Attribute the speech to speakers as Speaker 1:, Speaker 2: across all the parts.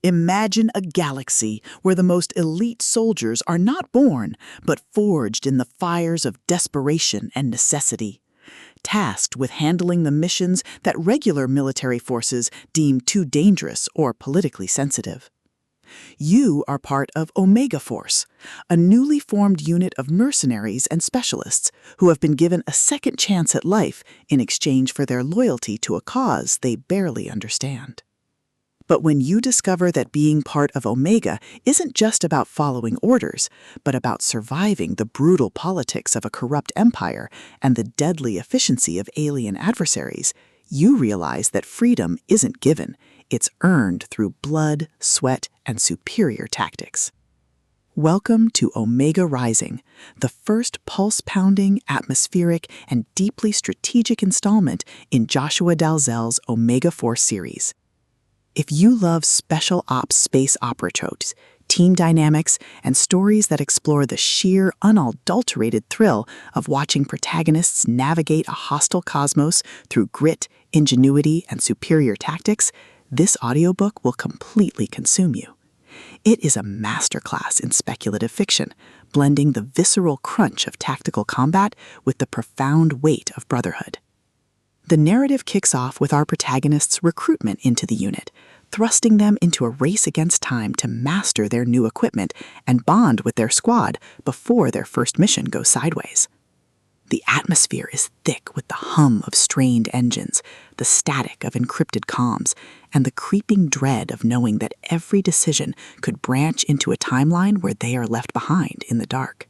Speaker 1: Imagine a galaxy where the most elite soldiers are not born, but forged in the fires of desperation and necessity, tasked with handling the missions that regular military forces deem too dangerous or politically sensitive. You are part of Omega Force, a newly formed unit of mercenaries and specialists who have been given a second chance at life in exchange for their loyalty to a cause they barely understand. But when you discover that being part of Omega isn't just about following orders, but about surviving the brutal politics of a corrupt empire and the deadly efficiency of alien adversaries, you realize that freedom isn't given, it's earned through blood, sweat, and superior tactics. Welcome to Omega Rising, the first pulse-pounding, atmospheric, and deeply strategic installment in Joshua Dalzelle's Omega Force series. If you love special ops space opera tropes, team dynamics, and stories that explore the sheer, unadulterated thrill of watching protagonists navigate a hostile cosmos through grit, ingenuity, and superior tactics, this audiobook will completely consume you. It is a masterclass in speculative fiction, blending the visceral crunch of tactical combat with the profound weight of brotherhood. The narrative kicks off with our protagonists' recruitment into the unit, thrusting them into a race against time to master their new equipment and bond with their squad before their first mission goes sideways. The atmosphere is thick with the hum of strained engines, the static of encrypted comms, and the creeping dread of knowing that every decision could branch into a timeline where they are left behind in the dark.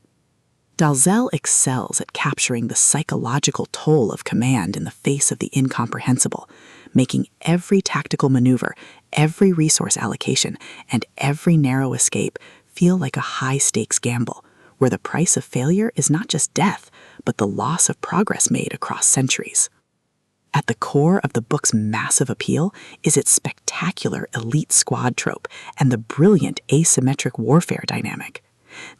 Speaker 1: Dalzelle excels at capturing the psychological toll of command in the face of the incomprehensible, making every tactical maneuver, every resource allocation, and every narrow escape feel like a high-stakes gamble, where the price of failure is not just death, but the loss of progress made across centuries. At the core of the book's massive appeal is its spectacular elite squad trope and the brilliant asymmetric warfare dynamic.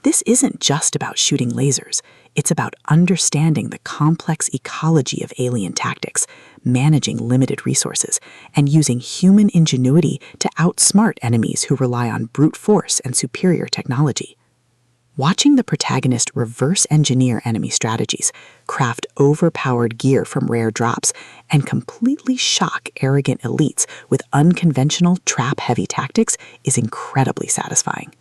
Speaker 1: This isn't just about shooting lasers, it's about understanding the complex ecology of alien tactics, managing limited resources, and using human ingenuity to outsmart enemies who rely on brute force and superior technology. Watching the protagonist reverse engineer enemy strategies, craft overpowered gear from rare drops, and completely shock arrogant elites with unconventional trap-heavy tactics is incredibly satisfying.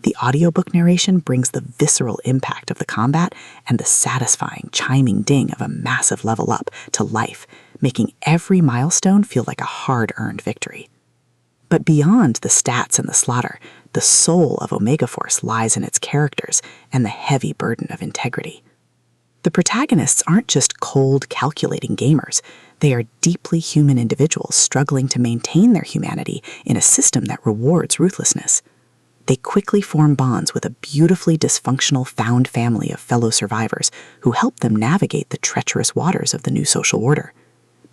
Speaker 1: The audiobook narration brings the visceral impact of the combat and the satisfying, chiming ding of a massive level up to life, making every milestone feel like a hard-earned victory. But beyond the stats and the slaughter, the soul of Omega Force lies in its characters and the heavy burden of integrity. The protagonists aren't just cold, calculating gamers. They are deeply human individuals struggling to maintain their humanity in a system that rewards ruthlessness. They quickly form bonds with a beautifully dysfunctional found family of fellow survivors who help them navigate the treacherous waters of the new social order.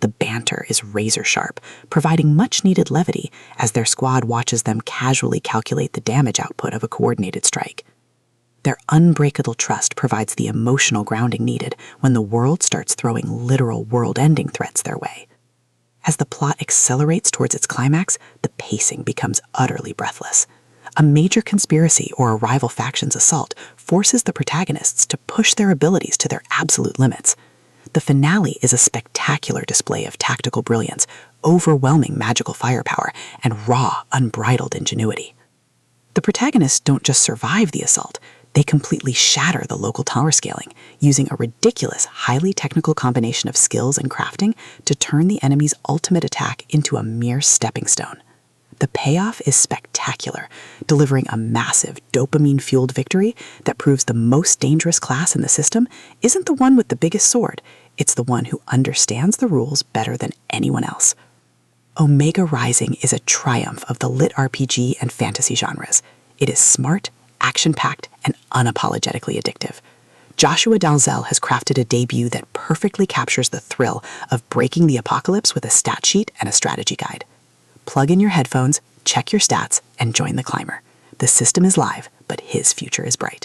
Speaker 1: The banter is razor-sharp, providing much-needed levity as their squad watches them casually calculate the damage output of a coordinated strike. Their unbreakable trust provides the emotional grounding needed when the world starts throwing literal world-ending threats their way. As the plot accelerates towards its climax, the pacing becomes utterly breathless. A major conspiracy or a rival faction's assault forces the protagonists to push their abilities to their absolute limits. The finale is a spectacular display of tactical brilliance, overwhelming magical firepower, and raw, unbridled ingenuity. The protagonists don't just survive the assault, they completely shatter the local tower scaling, using a ridiculous, highly technical combination of skills and crafting to turn the enemy's ultimate attack into a mere stepping stone. The payoff is spectacular, delivering a massive, dopamine-fueled victory that proves the most dangerous class in the system isn't the one with the biggest sword, it's the one who understands the rules better than anyone else. Omega Rising is a triumph of the LitRPG and fantasy genres. It is smart, action-packed, and unapologetically addictive. Joshua Dalzelle has crafted a debut that perfectly captures the thrill of breaking the apocalypse with a stat sheet and a strategy guide. Plug in your headphones, check your stats, and join the climber. The system is live, but his future is bright.